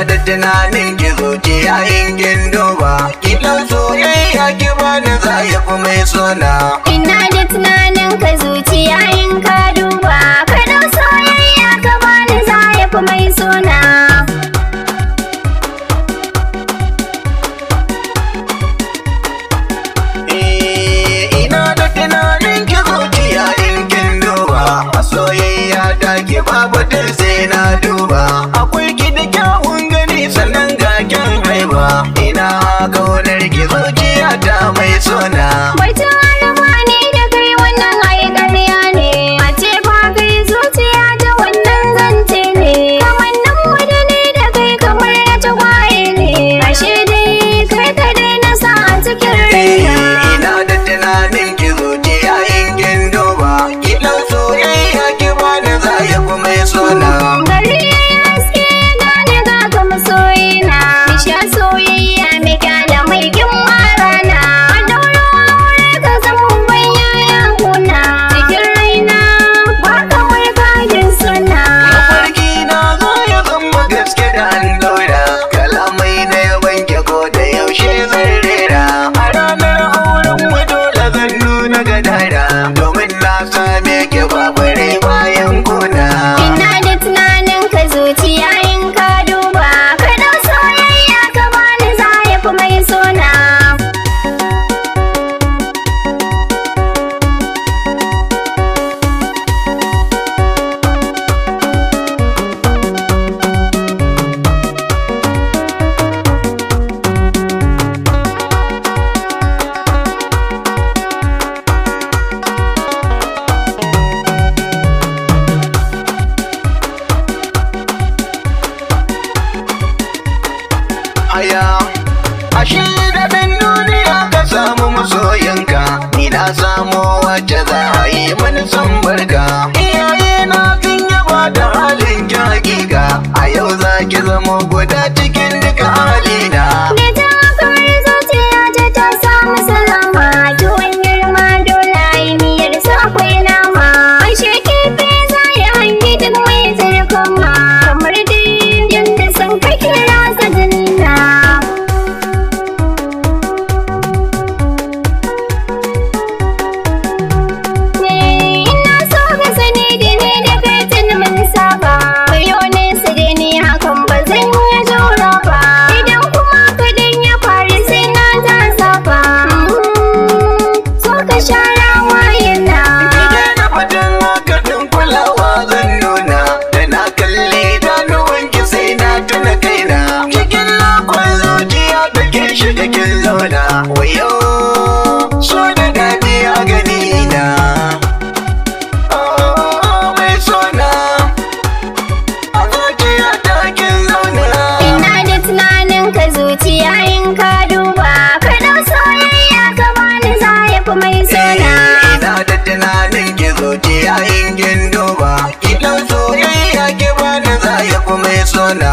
da tunanin ki zuciya in kin duba, kilan soyayya ki bani za ya fi mai sona. Ina da tunanin ka zuciya in ka duba, ka dau soyayya ka bani za ya fi mai sona. Ina da tunanin ki zuciya in kin duba, a soyayya ta ki babu sai na duba. Akwai ki da kyawun gani sannan ga kyan haiba, ina kaunar ki zuciya ta mai sona. Baitin alama ne da kai wannan ai ƙarya ne, a ce ba kai zuciya ta wannan zance ne. Kamannin mu da ni da kai kamar na tagwaye ne, ashe dai kai ka daina sa a cikin raina. Ina da tunanin ki zuciya in kin duba, kilan soyayya ki bani za ya fi mai sona. Gari ya yi haske gane ga ka masoyina, mu sha soyayya mai kyala mai girma rana. A dauro aure ka zama ban yayan kuna, cikin raina ba kamar kajin suna. Mafarki na zo ya zama gaske da an daura, kalamai na yaban ki ko da yaushe zan rera. A ranar auren mu dole zan nuna gadara, domin na same ki babare bayan kuna. Ina da tunanin ka zuciya in ka duba, ka dau soyayya ka bani za ya fi mai sona. Aya, ashe da ɗan duniya ka samu masoyinka, ni na samu wacce za a yi mani son barka. Iyaye na sun yaba da halin ki hakika, a yau za ki zama guda cikin duka halina. Da ta kamar zuciya ta samu salama, tuwon girma dole a yi miyar sa akwai nama. Ashe kifi za ya hangi duk mai zarkama, kamar dai yadda sun ka kira sa jinna. Ina so ka sani da ni da kai tun mun saba, kayo nesa da ni hakan ba zan iya jura ba. Idan kuma ka dan ya faru sai na ta saba. So ka share wayana. Ike na fatan haka din kulawa zan nuna, da na kalli idanuwanki sai na tuna kaina. Cikin lakon zuciya da ke shiga kin zauna, wayo so da daɗi a gani na. Mai sona, a zuciya ta kin zauna. Ina da tunanin ka zuciya in ka duba, ka dau soyayya ka bani za ya fi mai sona. Ina da tunanin ki zuciya in kin duba, kilan soyayya ki bani za ya fi mai sona.